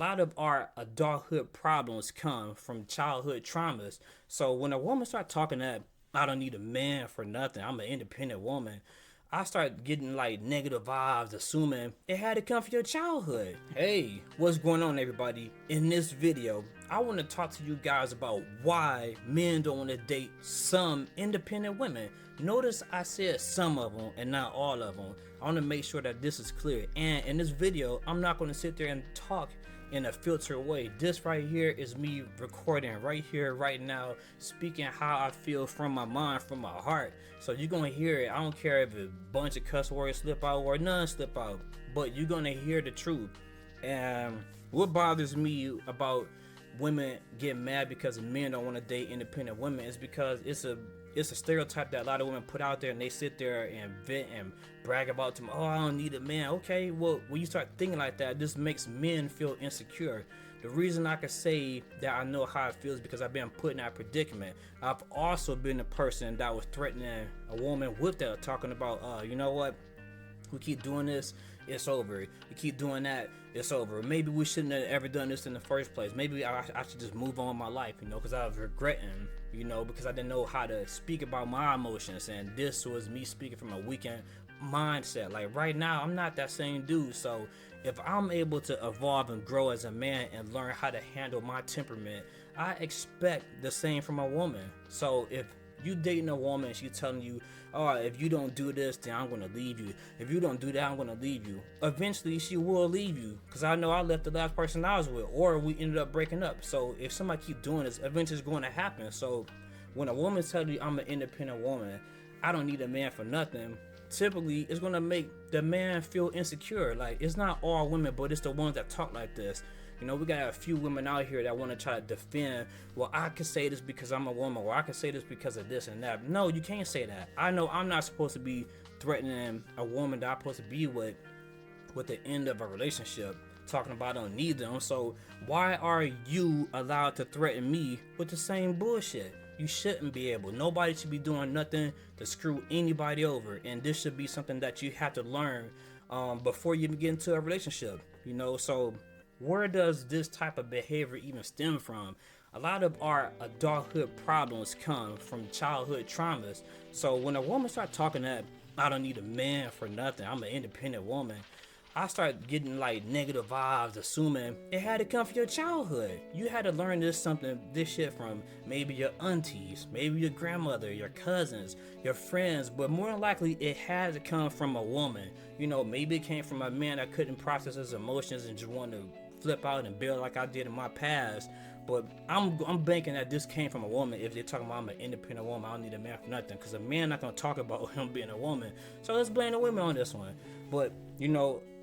lot of our adulthood problems come from childhood traumas. So when a woman starts talking that I don't need a man for nothing, I'm an independent woman, I start getting like negative vibes, assuming it had to come from your childhood. Hey, what's going on, everybody? In this video, I want to talk to you guys about why men don't want to date some independent women. Notice I said some of them and not all of them. I want to make sure that this is clear. And in this video, I'm not going to sit there and talk in a filtered way. This right here is me recording right here, right now, speaking how I feel from my mind, from my heart. So you're gonna hear it. I don't care if a bunch of cuss words slip out or none slip out, but you're gonna hear the truth. And what bothers me about women getting mad because men don't want to date independent women is because it's a stereotype that a lot of women put out there, and they sit there and vent and brag about them. Oh, I don't need a man. Okay, well, when you start thinking like that, this makes men feel insecure. The reason I can say that I know how it feels because I've been put in that predicament. I've also been the person that was threatening a woman with that, talking about, you know what? We keep doing this, it's over. We keep doing that, it's over. Maybe we shouldn't have ever done this in the first place. Maybe I should just move on with my life, because I was regretting, because I didn't know how to speak about my emotions. And this was me speaking from a weekend mindset. Like right now, I'm not that same dude. So if I'm able to evolve and grow as a man and learn how to handle my temperament, I expect the same from a woman. So if you dating a woman and she's telling you, oh, if you don't do this, then I'm gonna leave you. If you don't do that, I'm gonna leave you. Eventually she will leave you, because I know I left the last person I was with, or we ended up breaking up. So if somebody keep doing this, eventually it's going to happen. So when a woman tells you I'm an independent woman, I don't need a man for nothing, typically it's gonna make the man feel insecure. Like, it's not all women, but it's the ones that talk like this. We got a few women out here that want to try to defend, well, I can say this because I'm a woman, or I can say this because of this and that. No, you can't say that. I know I'm not supposed to be threatening a woman that I'm supposed to be with the end of a relationship, talking about I don't need them. So why are you allowed to threaten me with the same bullshit? You shouldn't be able. Nobody should be doing nothing to screw anybody over. And this should be something that you have to learn before you even get into a relationship. So where does this type of behavior even stem from? A lot of our adulthood problems come from childhood traumas. So when a woman starts talking that I don't need a man for nothing, I'm an independent woman, I start getting like negative vibes, assuming it had to come from your childhood. You had to learn this shit from maybe your aunties, maybe your grandmother, your cousins, your friends, but more than likely it had to come from a woman. Maybe it came from a man that couldn't process his emotions and just wanted to flip out and build like I did in my past. But I'm banking that this came from a woman. If they're talking about I'm an independent woman, I don't need a man for nothing, because a man not gonna talk about him being a woman. So let's blame the women on this one. But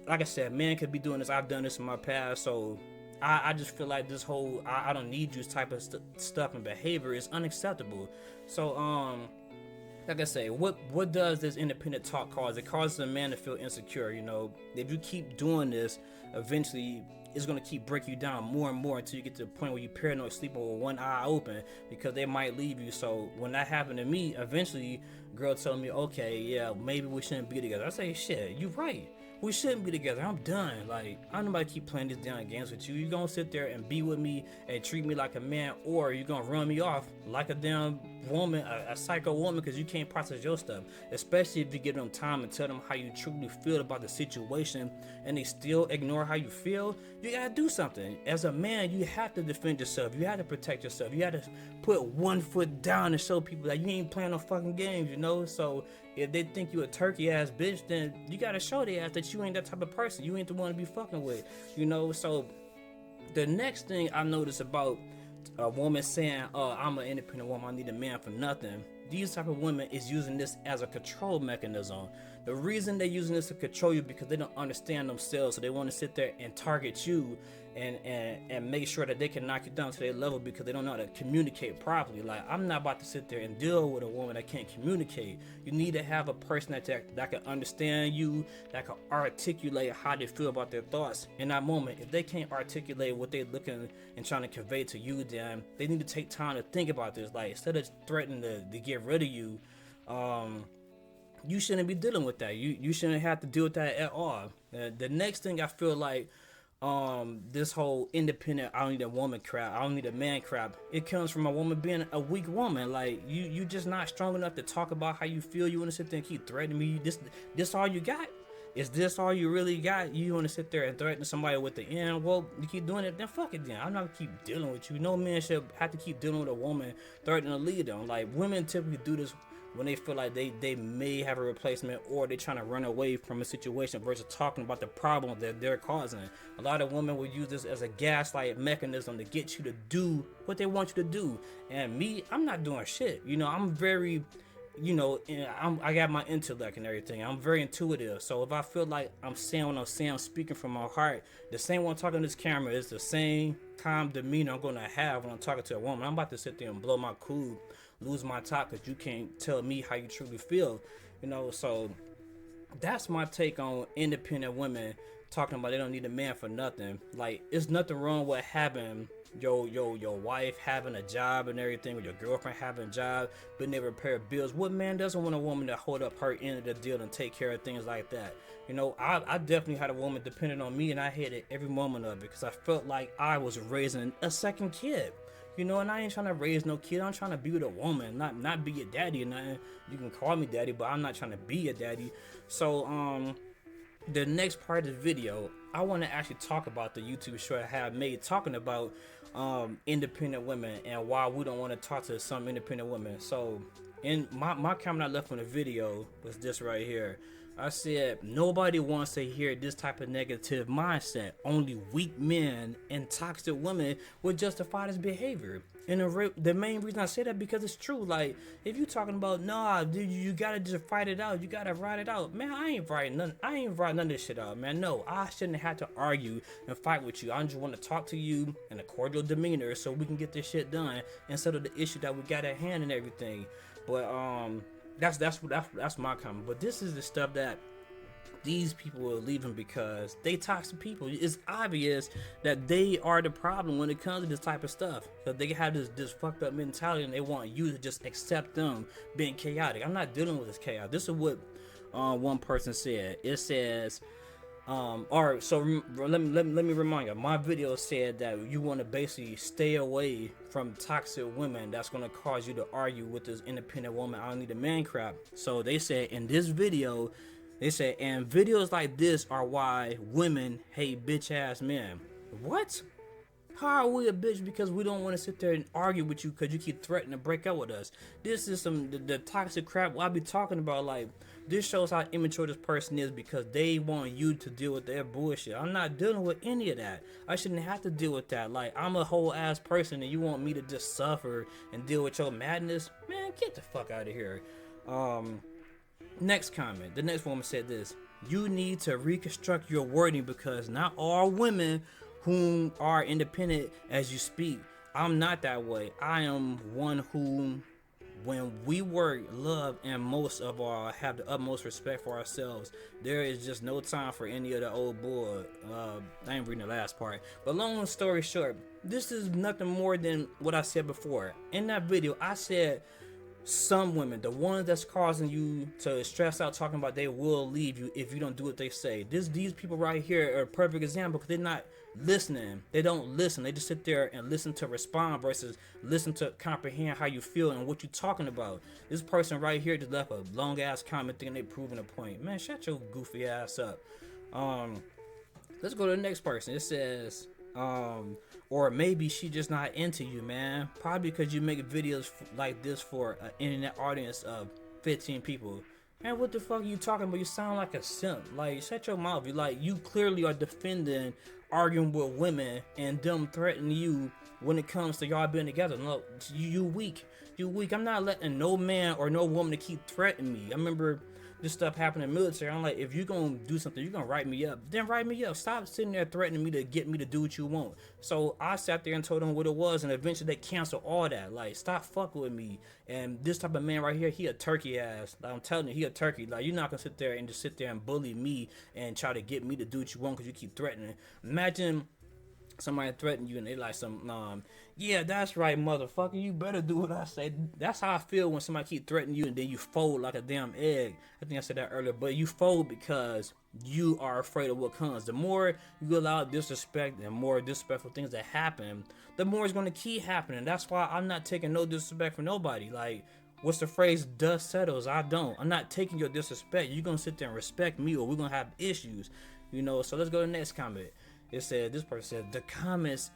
like I said, men could be doing this. I've done this in my past. So I just feel like this whole I don't need you type of stuff and behavior is unacceptable. So like I say, what does this independent talk cause? It causes a man to feel insecure. If you keep doing this, eventually it's going to keep breaking you down more and more until you get to the point where you're paranoid, sleeping with one eye open, because they might leave you. So when that happened to me, eventually girl told me, okay, yeah, maybe we shouldn't be together. I say, shit, you right. We shouldn't be together. I'm done. Like, I don't know about keep playing these damn games with you. You gonna sit there and be with me and treat me like a man, or you gonna run me off like a damn woman, a psycho woman, because you can't process your stuff. Especially if you give them time and tell them how you truly feel about the situation, and they still ignore how you feel. You gotta do something. As a man, you have to defend yourself. You have to protect yourself. You have to put one foot down and show people that you ain't playing no fucking games. So if they think you a turkey ass bitch, then you gotta show their ass that you ain't that type of person. You ain't the one to be fucking with. So the next thing I notice about a woman saying, oh, I'm an independent woman, I need a man for nothing, these type of women is using this as a control mechanism. The reason they're using this to control you because they don't understand themselves, so they want to sit there and target you and make sure that they can knock you down to their level because they don't know how to communicate properly. Like, I'm not about to sit there and deal with a woman that can't communicate. You need to have a person that can understand you, that can articulate how they feel about their thoughts in that moment. If they can't articulate what they're looking and trying to convey to you, then they need to take time to think about this. Like, instead of threatening to get rid of you, you shouldn't be dealing with that. You shouldn't have to deal with that at all. The next thing I feel like this whole independent, I don't need a woman crap, I don't need a man crap, it comes from a woman being a weak woman. Like you just not strong enough to talk about how you feel. You want to sit there and keep threatening me. This all you got? Is this all you really got? You want to sit there and threaten somebody with the end? Well, you keep doing it, then fuck it then. I'm not gonna keep dealing with you. No man should have to keep dealing with a woman threatening to lead them. Like women typically do this when they feel like they may have a replacement, or they're trying to run away from a situation versus talking about the problem that they're causing. A lot of women will use this as a gaslight mechanism to get you to do what they want you to do. And me, I'm not doing shit. You know, I'm very, you know, I got my intellect and everything. I'm very intuitive. So if I feel like I'm saying what I'm saying, I'm speaking from my heart, the same one talking to this camera is the same calm demeanor I'm going to have when I'm talking to a woman. I'm about to sit there and blow my cool, lose my top, because you can't tell me how you truly feel. You know, so that's my take on independent women talking about they don't need a man for nothing. Like, it's nothing wrong with having your wife having a job and everything, with your girlfriend having a job, being able to pay bills. What man doesn't want a woman to hold up her end of the deal and take care of things like that? You know, I definitely had a woman dependent on me, and I hated every moment of it because I felt like I was raising a second kid. You know, and I ain't trying to raise no kid. I'm trying to be with a woman, not be a daddy or nothing. You can call me daddy, but I'm not trying to be a daddy. So, the next part of the video, I want to actually talk about the YouTube short I have made talking about independent women and why we don't want to talk to some independent women. So, in my comment I left on the video was this right here. I said nobody wants to hear this type of negative mindset. Only weak men and toxic women would justify this behavior. And the main reason I say that because it's true. Like, if you talking about, nah, dude, you gotta just fight it out, you gotta ride it out, man, I ain't riding none of this shit out, man. No, I shouldn't have to argue and fight with you. I just want to talk to you in a cordial demeanor so we can get this shit done instead of the issue that we got at hand and everything. But that's my comment. But this is the stuff that these people are leaving because they toxic people. It's obvious that they are the problem when it comes to this type of stuff. So they have this fucked up mentality and they want you to just accept them being chaotic. I'm not dealing with this chaos. This is what one person said. It says, alright, so let me remind you. My video said that you want to basically stay away from toxic women that's going to cause you to argue with this independent woman. I don't need a man crap. So they said in this video, they said, and videos like this are why women hate bitch ass men. What? How are we a bitch because we don't want to sit there and argue with you because you keep threatening to break up with us? This is the toxic crap I be talking about. Like, this shows how immature this person is because they want you to deal with their bullshit. I'm not dealing with any of that. I shouldn't have to deal with that. Like, I'm a whole ass person and you want me to just suffer and deal with your madness? Man, get the fuck out of here. Next comment. The next woman said this: you need to reconstruct your wording because not all women whom are independent as you speak. I'm not that way. I am one who, when we work, love, and most of all have the utmost respect for ourselves. There is just no time for any of the old bull. I ain't reading the last part. But long story short, this is nothing more than what I said before. In that video, I said some women, the ones that's causing you to stress out, talking about they will leave you if you don't do what they say. These people right here are a perfect example because they're not listening. They don't listen. They just sit there and listen to respond versus listen to comprehend how you feel and what you're talking about. This person right here just left a long ass comment thinking they proving a point. Man, shut your goofy ass up. Let's go to the next person. It says, or maybe she just not into you, man. Probably because you make videos like this for an internet audience of 15 people. Man, what the fuck are you talking about? You sound like a simp. Like, shut your mouth. You clearly are defending arguing with women and them threatening you when it comes to y'all being together. No, you weak. You weak. I'm not letting no man or no woman to keep threatening me. I remember this stuff happened in the military. I'm like, if you're gonna do something, you're gonna write me up, then write me up. Stop sitting there threatening me to get me to do what you want. So I sat there and told them what it was, and eventually they canceled all that. Like, stop fucking with me. And this type of man right here, he a turkey ass. Like, I'm telling you, he a turkey. Like, you're not gonna sit there and just sit there and bully me and try to get me to do what you want because you keep threatening. Imagine somebody threaten you and they like some yeah, that's right, motherfucker, you better do what I say. That's how I feel when somebody keep threatening you and then you fold like a damn egg. I think I said that earlier, but you fold because you are afraid of what comes. The more you allow disrespect and more disrespectful things that happen, the more it's going to keep happening. That's why I'm not taking no disrespect from nobody. Like, what's the phrase? Dust settles. I don't. I'm not taking your disrespect. You're going to sit there and respect me, or we're going to have issues. You know, so let's go to the next comment. It said, this person said, the comments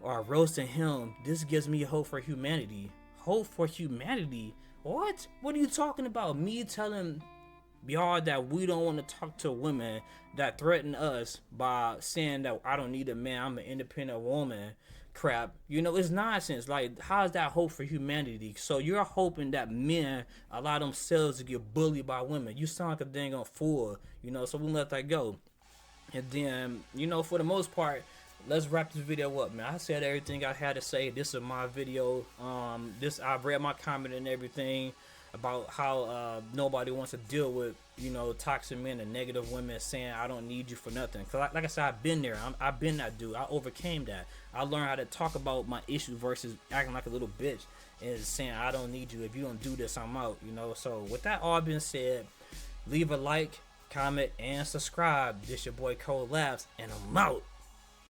are roasting him. This gives me hope for humanity. Hope for humanity? What? What are you talking about? Me telling y'all that we don't want to talk to women that threaten us by saying that I don't need a man, I'm an independent woman crap. You know, it's nonsense. Like, how is that hope for humanity? So you're hoping that men allow themselves to get bullied by women. You sound like a dang on fool, you know, so we let that go. And then, you know, for the most part, let's wrap this video up, man. I said everything I had to say. This is my video. I've read my comment and everything about how nobody wants to deal with, you know, toxic men and negative women saying I don't need you for nothing. Cause like I said, I've been there. I've been that dude. I overcame that. I learned how to talk about my issues versus acting like a little bitch and saying I don't need you. If you don't do this, I'm out. You know. So with that all being said, leave a like, comment, and subscribe. This your boy Labz, and I'm out.